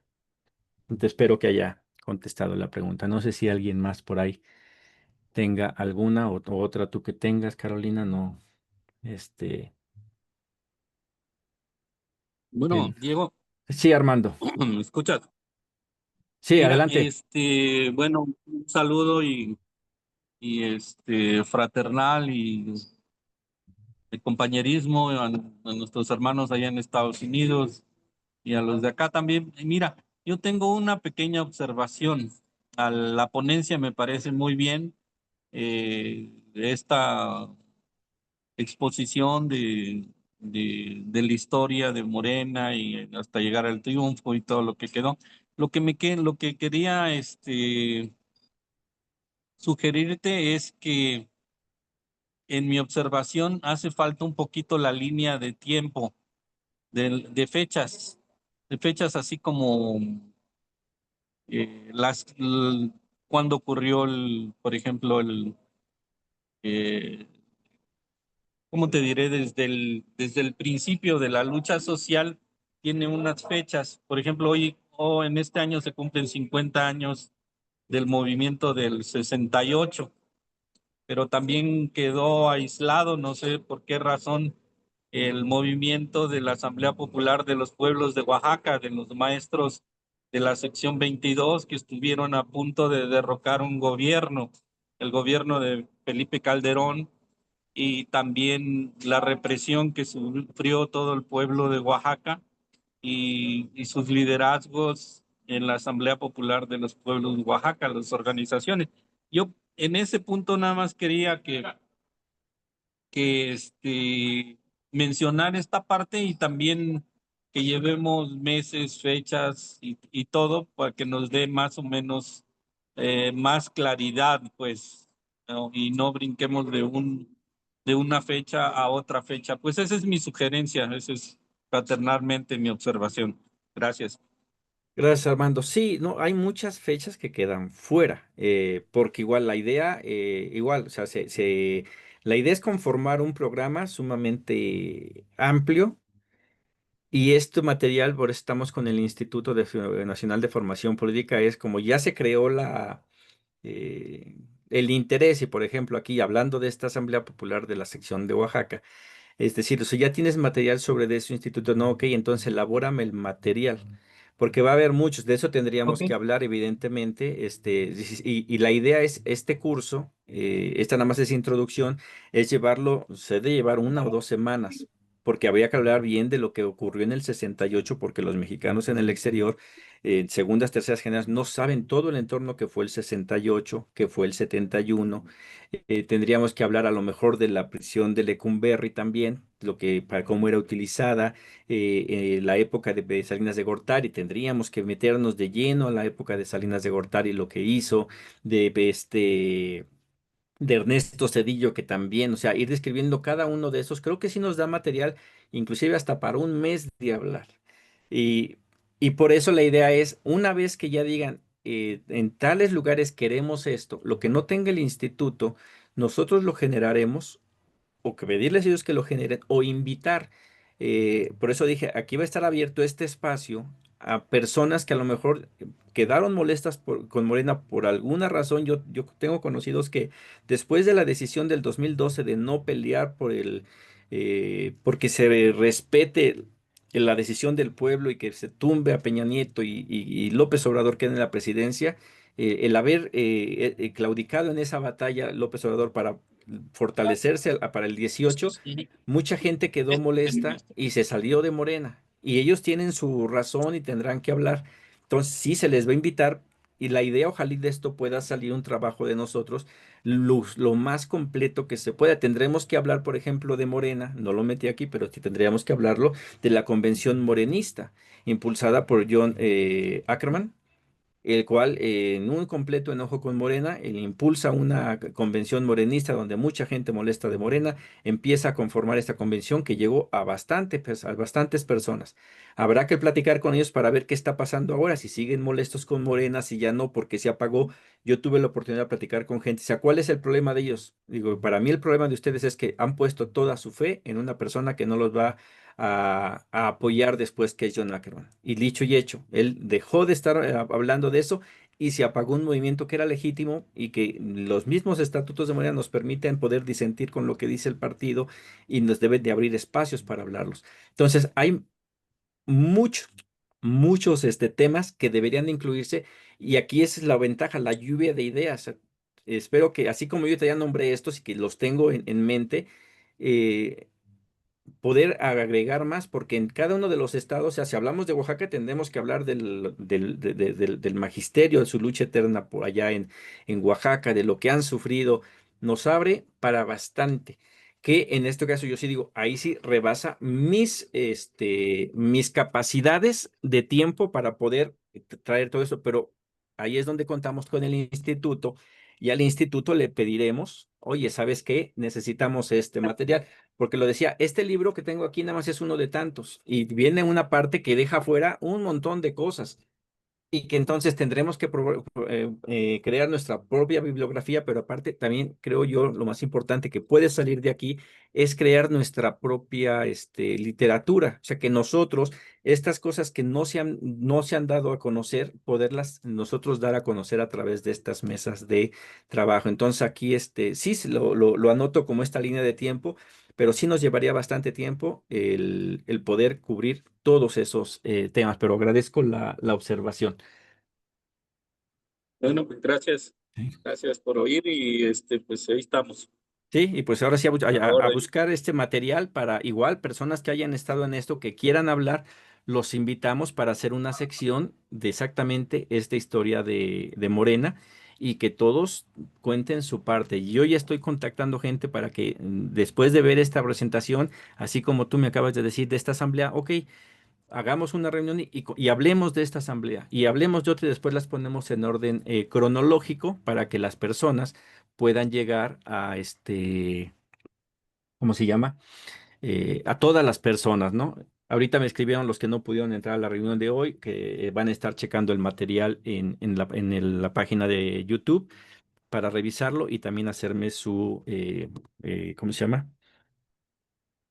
Entonces, espero que haya contestado la pregunta. No sé si alguien más por ahí tenga alguna o otra tú que tengas, Carolina, no. Este, Bueno, el... Diego, Sí, Armando. ¿me escuchas? Sí, Mira, adelante. bueno, un saludo y fraternal y de compañerismo a nuestros hermanos allá en Estados Unidos y a los de acá también. Y mira, yo tengo una pequeña observación. A la ponencia me parece muy bien esta exposición de la historia de Morena y hasta llegar al triunfo y todo lo que quedó. Lo que quería sugerirte es que en mi observación hace falta un poquito la línea de tiempo, de fechas así como cuando ocurrió por ejemplo, eh, ¿cómo te diré? Desde el principio de la lucha social tiene unas fechas. Por ejemplo, hoy o en este año se cumplen 50 años del movimiento del 68, pero también quedó aislado, no sé por qué razón, el movimiento de la Asamblea Popular de los Pueblos de Oaxaca, de los maestros de la sección 22 que estuvieron a punto de derrocar un gobierno, el gobierno de Felipe Calderón, y también la represión que sufrió todo el pueblo de Oaxaca y sus liderazgos en la Asamblea Popular de los Pueblos de Oaxaca, las organizaciones. Yo en ese punto nada más quería que mencionar esta parte y también que llevemos meses, fechas y todo para que nos dé más o menos más claridad, pues, ¿no? Y no brinquemos de una fecha a otra fecha. Pues esa es mi sugerencia, esa es fraternalmente mi observación. Gracias. Gracias, Armando. Sí, no, hay muchas fechas que quedan fuera, porque igual la idea, igual, o sea, la idea es conformar un programa sumamente amplio y este material, por eso estamos con el Nacional de Formación Política, es como ya se creó eh, el interés y, por ejemplo, aquí hablando de esta Asamblea Popular de la sección de Oaxaca. Es decir, si ya tienes material sobre de ese instituto, no, ok, entonces elabórame el material, porque va a haber muchos, de eso tendríamos que Ok. hablar, evidentemente, y la idea es, este curso, esta nada más es introducción, es llevarlo, se debe llevar 1 o 2 semanas, porque habría que hablar bien de lo que ocurrió en el 68, porque los mexicanos en el exterior, segundas, terceras generaciones, no saben todo el entorno que fue el 68, que fue el 71. Tendríamos que hablar a lo mejor de la prisión de Lecumberri también, lo que, para cómo era utilizada, la época de Salinas de Gortari, tendríamos que meternos de lleno a la época de Salinas de Gortari, lo que hizo, de Ernesto Cedillo, que también, o sea, ir describiendo cada uno de esos, creo que sí nos da material, inclusive hasta para un mes de hablar. Y, y por eso la idea es, una vez que ya digan, en tales lugares queremos esto, lo que no tenga el instituto, nosotros lo generaremos o que pedirles a ellos que lo generen o invitar. Por eso dije, aquí va a estar abierto este espacio a personas que a lo mejor quedaron molestas con Morena por alguna razón. Yo tengo conocidos que después de la decisión del 2012 de no pelear porque se respete la decisión del pueblo y que se tumbe a Peña Nieto y López Obrador quede en la presidencia, el haber claudicado en esa batalla López Obrador para fortalecerse para el 18, mucha gente quedó molesta y se salió de Morena. Y ellos tienen su razón y tendrán que hablar. Entonces, sí se les va a invitar. Y la idea, ojalá de esto pueda salir un trabajo de nosotros lo más completo que se pueda. Tendremos que hablar, por ejemplo, de Morena, no lo metí aquí, pero sí tendríamos que hablarlo, de la convención morenista, impulsada por John Ackerman, el cual, en un completo enojo con Morena, él impulsa una convención morenista donde mucha gente molesta de Morena, empieza a conformar esta convención que llegó a bastantes personas. Habrá que platicar con ellos para ver qué está pasando ahora, si siguen molestos con Morena, si ya no, porque se apagó. Yo tuve la oportunidad de platicar con gente, o sea, ¿cuál es el problema de ellos? Digo, para mí el problema de ustedes es que han puesto toda su fe en una persona que no los va a apoyar después, que es John Ackerman. Y dicho y hecho, él dejó de estar hablando de eso y se apagó un movimiento que era legítimo y que los mismos estatutos de Morena nos permiten poder disentir con lo que dice el partido y nos deben de abrir espacios para hablarlos. Entonces, hay muchos, muchos temas que deberían de incluirse y aquí esa es la ventaja, la lluvia de ideas. Espero que así como yo te ya nombré estos y que los tengo en mente, eh, poder agregar más, porque en cada uno de los estados, o sea, si hablamos de Oaxaca, tendremos que hablar del magisterio, de su lucha eterna por allá en Oaxaca, de lo que han sufrido, nos abre para bastante. Que en este caso yo sí digo, ahí sí rebasa mis capacidades de tiempo para poder traer todo eso, pero ahí es donde contamos con el instituto y al instituto le pediremos, oye, ¿sabes qué? Necesitamos este material porque lo decía, este libro que tengo aquí nada más es uno de tantos y viene una parte que deja fuera un montón de cosas y que entonces tendremos que crear nuestra propia bibliografía, pero aparte también creo yo lo más importante que puede salir de aquí es crear nuestra propia literatura, o sea que nosotros, estas cosas que no se han dado a conocer, poderlas nosotros dar a conocer a través de estas mesas de trabajo. Entonces aquí sí lo anoto como esta línea de tiempo, pero sí nos llevaría bastante tiempo el poder cubrir todos esos temas, pero agradezco la observación. Bueno, pues gracias. Sí. Gracias por oír y pues ahí estamos. Sí, y pues ahora sí A la a orden. buscar este material para igual personas que hayan estado en esto, que quieran hablar, los invitamos para hacer una sección de exactamente esta historia de Morena y que todos cuenten su parte. Yo ya estoy contactando gente para que después de ver esta presentación, así como tú me acabas de decir de esta asamblea, ok, hagamos una reunión y hablemos de esta asamblea y hablemos de otra y después las ponemos en orden cronológico para que las personas puedan llegar a ¿cómo se llama? A todas las personas, ¿no? Ahorita me escribieron los que no pudieron entrar a la reunión de hoy, que van a estar checando el material la página de YouTube para revisarlo y también hacerme ¿cómo se llama?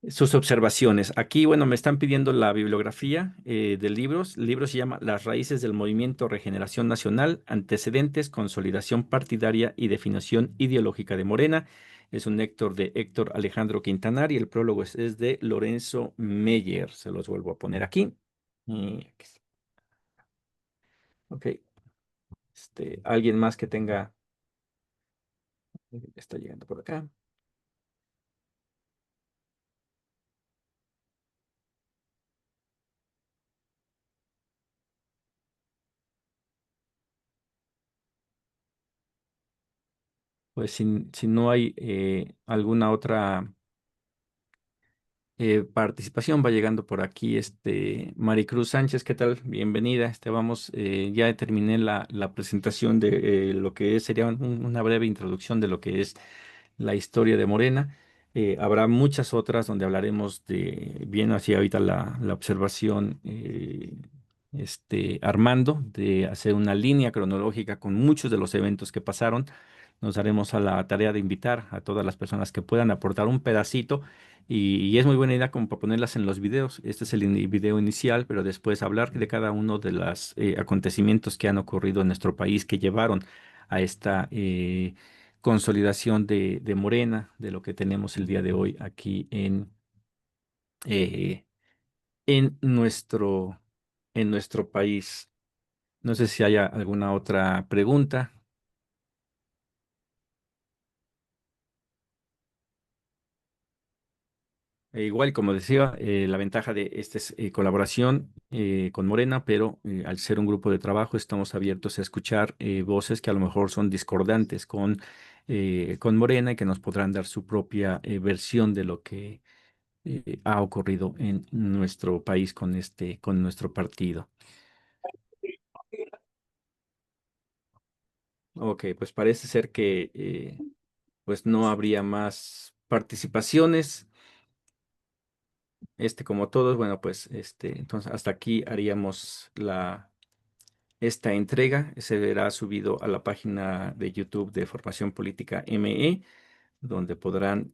Sus observaciones. Aquí, bueno, me están pidiendo la bibliografía de libros. El libro se llama Las raíces del movimiento Regeneración Nacional, antecedentes, consolidación partidaria y definición ideológica de Morena. Es un Héctor de Héctor Alejandro Quintanar y el prólogo es de Lorenzo Meyer. Se los vuelvo a poner aquí. Y aquí está. Ok. Alguien más que tenga, está llegando por acá. Pues si no hay alguna otra participación, va llegando por aquí Maricruz Sánchez, ¿qué tal? Bienvenida. Ya terminé la presentación de lo que sería una breve introducción de lo que es la historia de Morena. Habrá muchas otras donde hablaremos bien así ahorita la observación, Armando, de hacer una línea cronológica con muchos de los eventos que pasaron. Nos daremos a la tarea de invitar a todas las personas que puedan aportar un pedacito y es muy buena idea como para ponerlas en los videos. Este es el video inicial, pero después hablar de cada uno de los acontecimientos que han ocurrido en nuestro país que llevaron a esta consolidación de Morena, de lo que tenemos el día de hoy aquí eh, en en nuestro país. No sé si haya alguna otra pregunta. Igual, como decía, la ventaja de esta es colaboración con Morena, pero al ser un grupo de trabajo estamos abiertos a escuchar voces que a lo mejor son discordantes con Morena y que nos podrán dar su propia versión de lo que ha ocurrido en nuestro país con nuestro partido. Ok, pues parece ser que pues no habría más participaciones. Como todos, bueno, pues entonces hasta aquí haríamos esta entrega. Se verá subido a la página de YouTube de Formación Política ME, donde podrán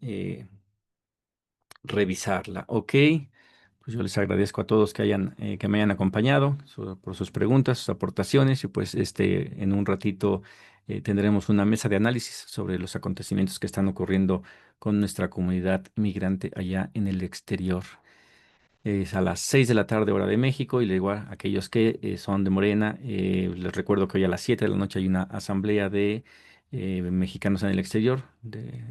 revisarla. Ok, pues yo les agradezco a todos que me hayan acompañado por sus preguntas, sus aportaciones y pues en un ratito tendremos una mesa de análisis sobre los acontecimientos que están ocurriendo con nuestra comunidad migrante allá en el exterior. Es a las 6 de la tarde, hora de México, y le igual a aquellos que son de Morena, les recuerdo que hoy a las 7 de la noche hay una asamblea de mexicanos en el exterior,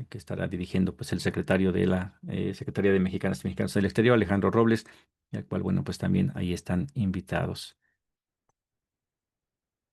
que estará dirigiendo pues el secretario de la Secretaría de Mexicanos y Mexicanos en el Exterior, Alejandro Robles, y al cual, bueno, pues también ahí están invitados.